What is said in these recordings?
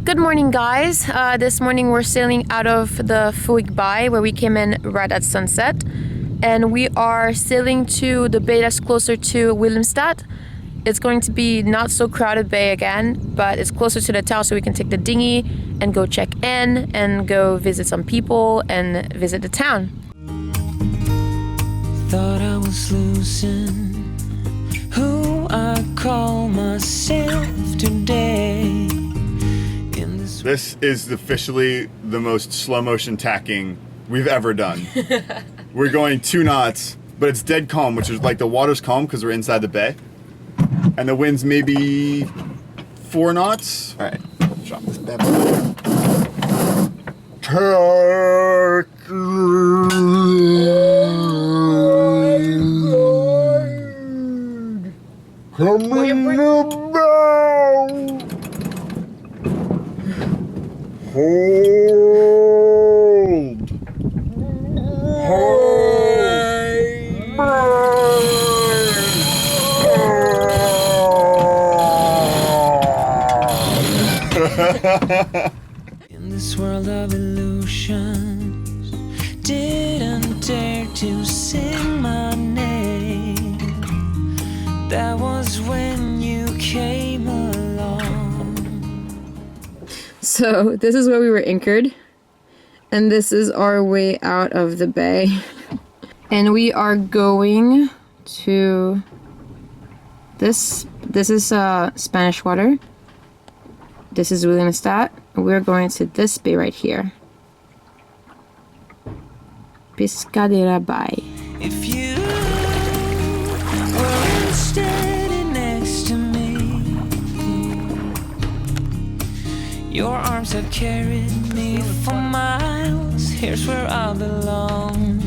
Good morning, guys. This morning we're sailing out of the Fuig Bay, where we came in right at sunset, and we are sailing to the bay that's closer to Willemstad. It's going to be not so crowded bay again, but it's closer to the town, so we can take the dinghy and go check in and go visit some people and visit the town. Thought I was losing who I call myself today. This is officially the most slow motion tacking we've ever done. We're going 2 knots, but it's dead calm, which is like the water's calm because we're inside the bay. And the wind's maybe 4 knots. All right, drop this bad boy. Coming about. Hold. In this world of illusions, didn't dare to sing my name. That was when you came along. So this is where we were anchored, and this is our way out of the bay. And we are going to this is Spanish water. This is Willemstad. We're going to this bay right here. Pescadera Bay. If you were standing next to me, your arms have carried me for miles. Here's where I belong.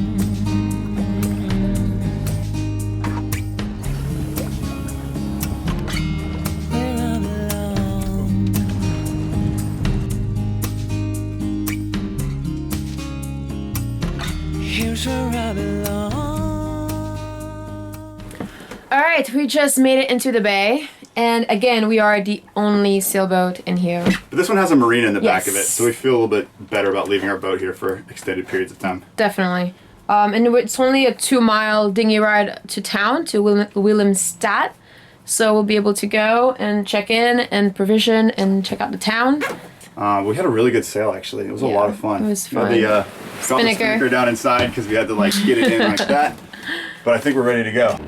Alright, we just made it into the bay, and again, we are the only sailboat in here. But this one has a marina in the back of it, Yes. so we feel a little bit better about leaving our boat here for extended periods of time. Definitely. And it's only a 2-mile dinghy ride to town, to Willemstad. So we'll be able to go and check in and provision and check out the town. We had a really good sail, actually. It was a lot of fun. It was fun. Got the spinnaker down inside because we had to like get it in like that. But I think we're ready to go.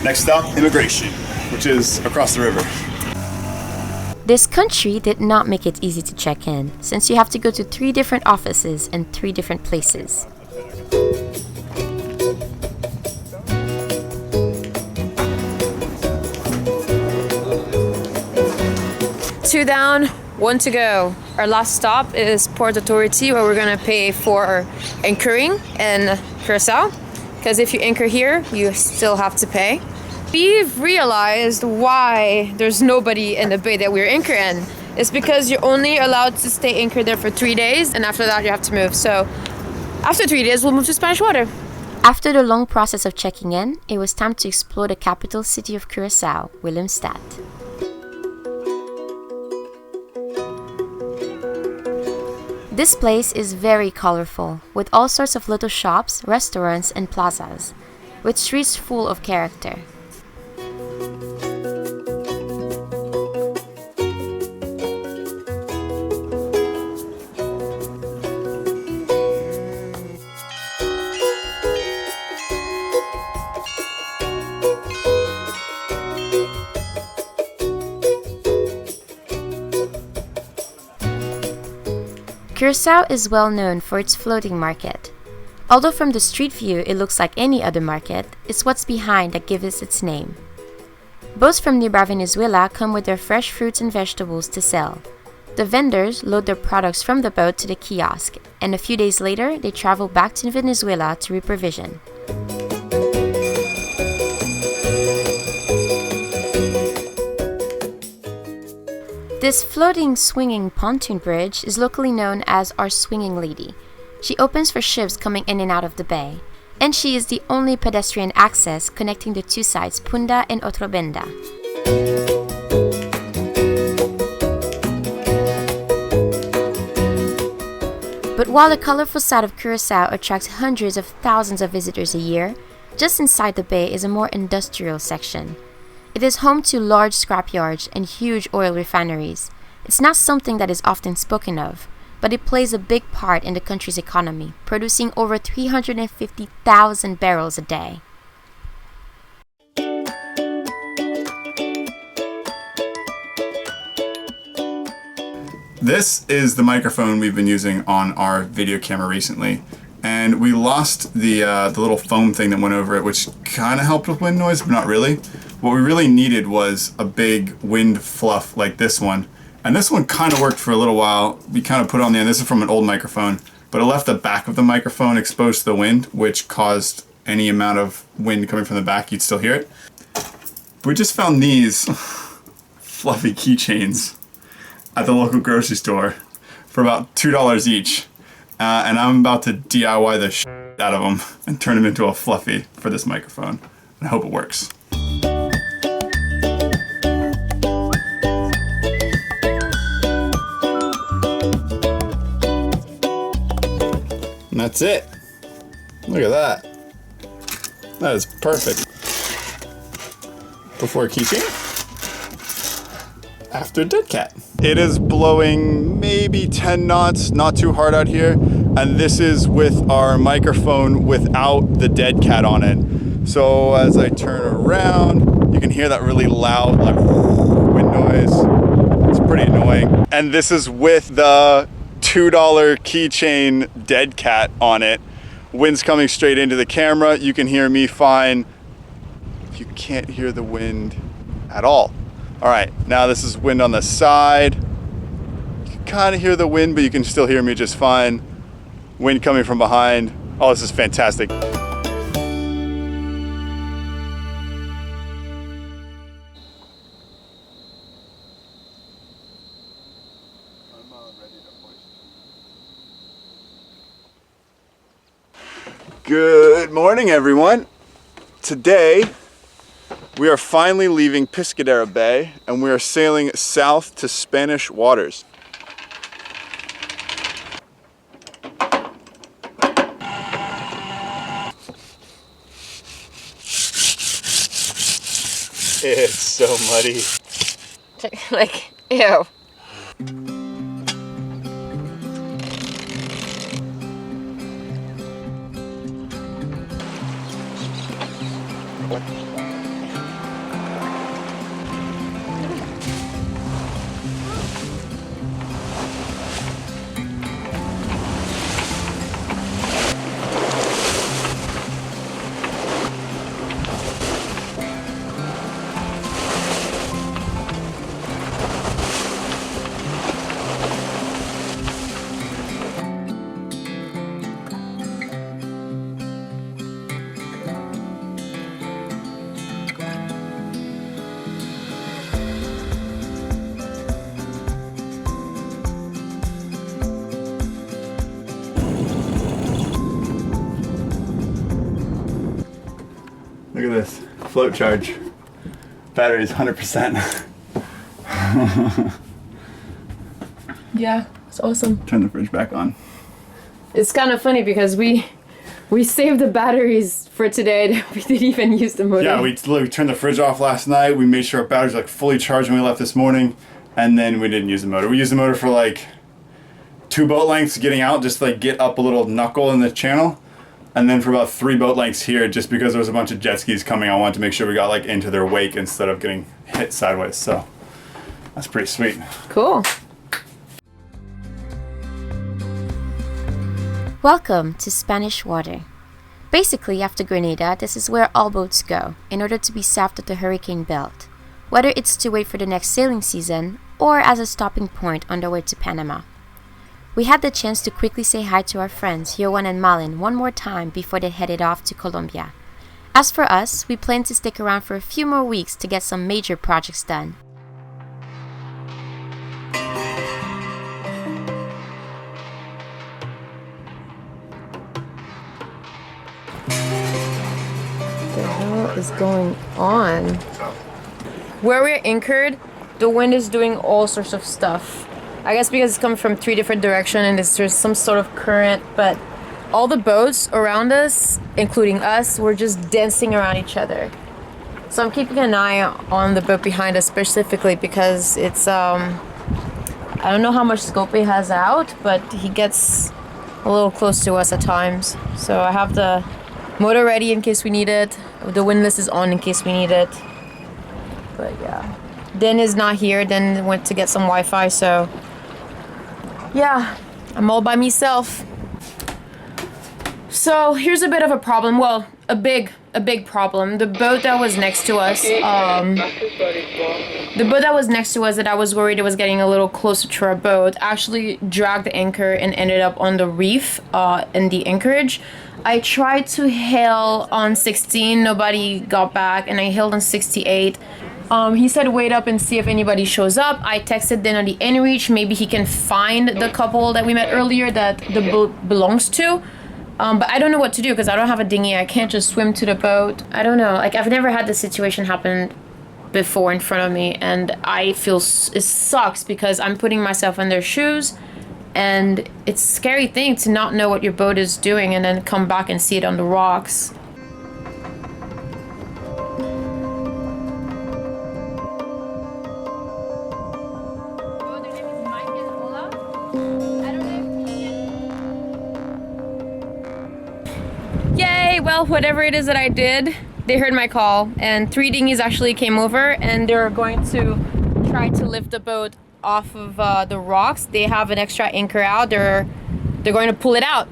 Next stop, immigration, which is across the river. This country did not make it easy to check in, since you have to go to 3 different offices in 3 different places. Two down, 1 to go. Our last stop is Port Authority, where we're gonna pay for anchoring in Curacao. Because if you anchor here, you still have to pay. We've realized why there's nobody in the bay that we're anchored in. It's because you're only allowed to stay anchored there for 3 days, and after that you have to move. So after 3 days, we'll move to Spanish water. After the long process of checking in, it was time to explore the capital city of Curacao, Willemstad. This place is very colorful, with all sorts of little shops, restaurants, and plazas, with streets full of character. Curacao is well known for its floating market. Although from the street view it looks like any other market, it's what's behind that gives it its name. Boats from nearby Venezuela come with their fresh fruits and vegetables to sell. The vendors load their products from the boat to the kiosk, and a few days later they travel back to Venezuela to reprovision. This floating, swinging pontoon bridge is locally known as our Swinging Lady. She opens for ships coming in and out of the bay, and she is the only pedestrian access connecting the two sites Punda and Otrobenda. But while the colorful side of Curacao attracts hundreds of thousands of visitors a year, just inside the bay is a more industrial section. It is home to large scrapyards and huge oil refineries. It's not something that is often spoken of, but it plays a big part in the country's economy, producing over 350,000 barrels a day. This is the microphone we've been using on our video camera recently, and we lost the little foam thing that went over it, which kind of helped with wind noise, but not really. What we really needed was a big wind fluff like this one, and this one kind of worked for a little while. We kind of put it on the end. This is from an old microphone, but it left the back of the microphone exposed to the wind, which caused any amount of wind coming from the back, you'd still hear it. We just found these fluffy keychains at the local grocery store for about $2 each. And I'm about to DIY the shit out of them and turn them into a fluffy for this microphone. And I hope it works. And that's it. Look at that. That is perfect. Before keychain, after dead cat. It is blowing maybe 10 knots, not too hard out here. And this is with our microphone without the dead cat on it. So as I turn around, you can hear that really loud like wind noise. It's pretty annoying. And this is with the $2 keychain dead cat on it. Wind's coming straight into the camera. You can hear me fine. You can't hear the wind at all. All right, now this is wind on the side. You can kind of hear the wind, but you can still hear me just fine. Wind coming from behind. Oh, this is fantastic. Good morning, everyone. Today, we are finally leaving Pescadero Bay and we are sailing south to Spanish waters. It's so muddy. Like, ew. Look at this, float charge. Battery is 100%. Yeah, it's awesome. Turn the fridge back on. It's kind of funny because we saved the batteries for today. We didn't even use the motor. Yeah, we turned the fridge off last night. We made sure our batteries were like fully charged when we left this morning, and then we didn't use the motor. We used the motor for like 2 boat lengths getting out, just to like get up a little knuckle in the channel. And then for about 3 boat lengths here, just because there was a bunch of jet skis coming, I wanted to make sure we got like into their wake instead of getting hit sideways. So that's pretty sweet. Cool. Welcome to Spanish water. Basically, after Grenada, this is where all boats go in order to be south of the hurricane belt, whether it's to wait for the next sailing season or as a stopping point on the way to Panama. We had the chance to quickly say hi to our friends Johan and Malin one more time before they headed off to Colombia. As for us, we plan to stick around for a few more weeks to get some major projects done. What the hell is going on? Where we're anchored, the wind is doing all sorts of stuff. I guess because it's coming from 3 different directions and there's some sort of current, but all the boats around us, including us, were just dancing around each other. So I'm keeping an eye on the boat behind us specifically because it's, I don't know how much scope he has out, but he gets a little close to us at times. So I have the motor ready in case we need it. The windlass is on in case we need it. But yeah. Den is not here. Den went to get some Wi-Fi, so yeah, I'm all by myself. So here's a bit of a problem. Well, a big problem. The boat that was next to us, that I was worried it was getting a little closer to our boat, actually dragged the anchor and ended up on the reef in the anchorage. I tried to hail on 16, nobody got back, and I hailed on 68. He said wait up and see if anybody shows up. I texted then on the inReach, maybe he can find the couple that we met earlier that the boat belongs to. But I don't know what to do because I don't have a dinghy. I can't just swim to the boat. I don't know. Like, I've never had this situation happen before in front of me, and I feel it sucks because I'm putting myself in their shoes, and it's a scary thing to not know what your boat is doing and then come back and see it on the rocks. Yay! Well, whatever it is that I did, they heard my call, and 3 dinghies actually came over, and they're going to try to lift the boat off of the rocks. They have an extra anchor out. They're going to pull it out.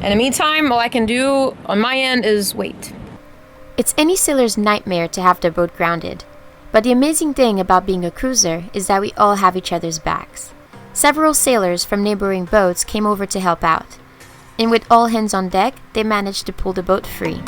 In the meantime, all I can do on my end is wait. It's any sailor's nightmare to have their boat grounded. But the amazing thing about being a cruiser is that we all have each other's backs. Several sailors from neighboring boats came over to help out. And with all hands on deck, they managed to pull the boat free.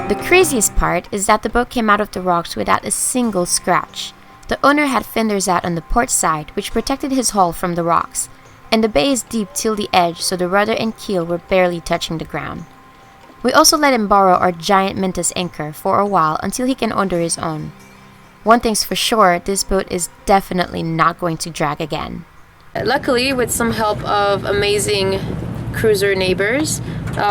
The craziest part is that the boat came out of the rocks without a single scratch. The owner had fenders out on the port side, which protected his hull from the rocks, and the bay is deep till the edge, so the rudder and keel were barely touching the ground. We also let him borrow our giant Mentos anchor for a while until he can order his own. One thing's for sure, this boat is definitely not going to drag again. Luckily, with some help of amazing cruiser neighbors,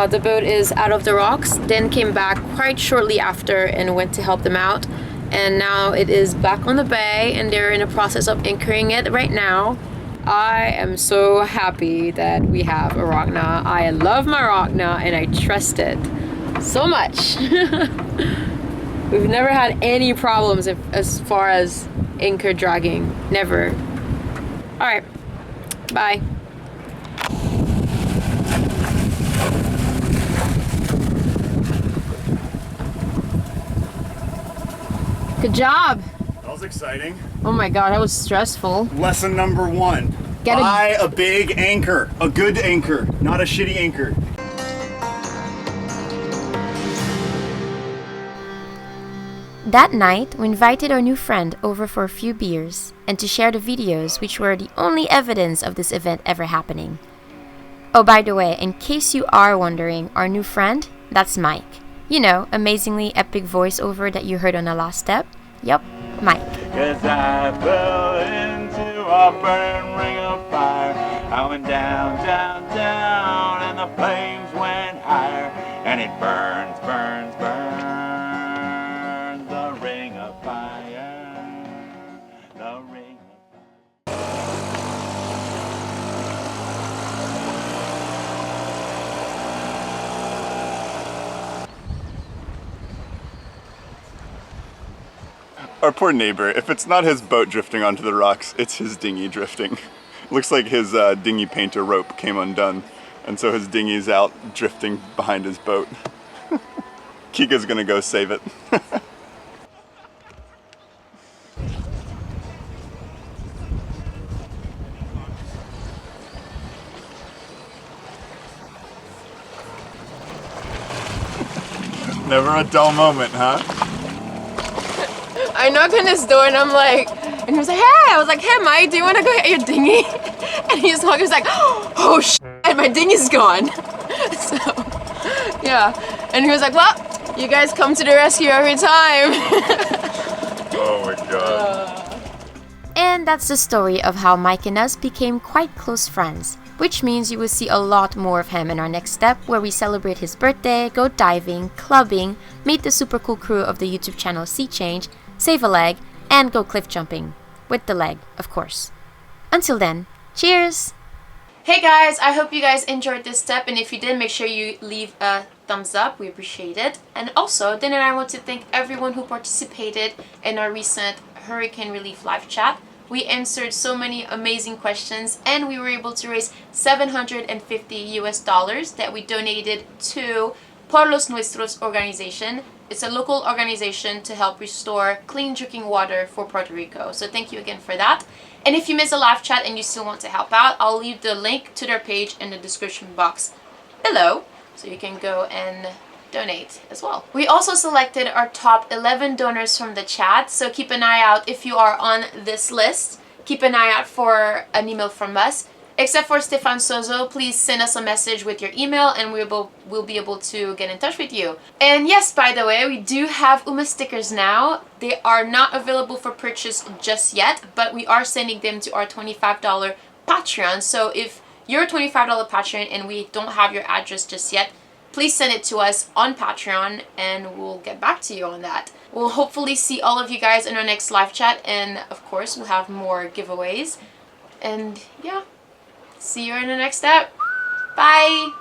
the boat is out of the rocks, then came back quite shortly after and went to help them out. And now it is back on the bay and they're in the process of anchoring it right now. I am so happy that we have a ROCNA. I love my ROCNA and I trust it so much. We've never had any problems as far as anchor dragging. Never. All right. Bye. Good job. That was exciting. Oh my god, that was stressful. Lesson number 1. Buy a big anchor. A good anchor, not a shitty anchor. That night, we invited our new friend over for a few beers and to share the videos which were the only evidence of this event ever happening. Oh, by the way, in case you are wondering, our new friend, that's Mike. You know, amazingly epic voiceover that you heard on the last step? Yup, Mike. 'Cause I fell into a burning ring of fire. I went down, down, down, and the flames went higher. And it burns, burns, burns, the ring of fire, the ring of fire. Our poor neighbor, if it's not his boat drifting onto the rocks, it's his dinghy drifting. Looks like his dinghy painter rope came undone, and so his dinghy's out drifting behind his boat. Kika's gonna go save it. Never a dull moment, huh? I knock on his door and I'm like, and he was like, hey! I was like, hey Mike, do you want to go get your dinghy? And he's like, oh shit, my dinghy's gone. So, yeah. And he was like, well, you guys come to the rescue every time. Oh my god. And that's the story of how Mike and us became quite close friends, which means you will see a lot more of him in our next step, where we celebrate his birthday, go diving, clubbing, meet the super cool crew of the YouTube channel Sea Change, save a leg, and go cliff jumping. With the leg, of course. Until then, cheers! Hey guys, I hope you guys enjoyed this step, and if you did, make sure you leave a thumbs up, we appreciate it. And also, then I want to thank everyone who participated in our recent hurricane relief live chat. We answered so many amazing questions, and we were able to raise $750 that we donated to Por Los Nuestros organization. It's a local organization to help restore clean drinking water for Puerto Rico. So thank you again for that. And if you missed a live chat and you still want to help out, I'll leave the link to their page in the description box below, so you can go and donate as well. We also selected our top 11 donors from the chat, so keep an eye out if you are on this list. Keep an eye out for an email from us. Except for Stefan Sozo, please send us a message with your email and we'll be able to get in touch with you. And yes, by the way, we do have UMA stickers now. They are not available for purchase just yet, but we are sending them to our $25 Patreon. So if you're a $25 patron and we don't have your address just yet, please send it to us on Patreon and we'll get back to you on that. We'll hopefully see all of you guys in our next live chat, and of course we'll have more giveaways. And yeah, see you in the next step. Bye!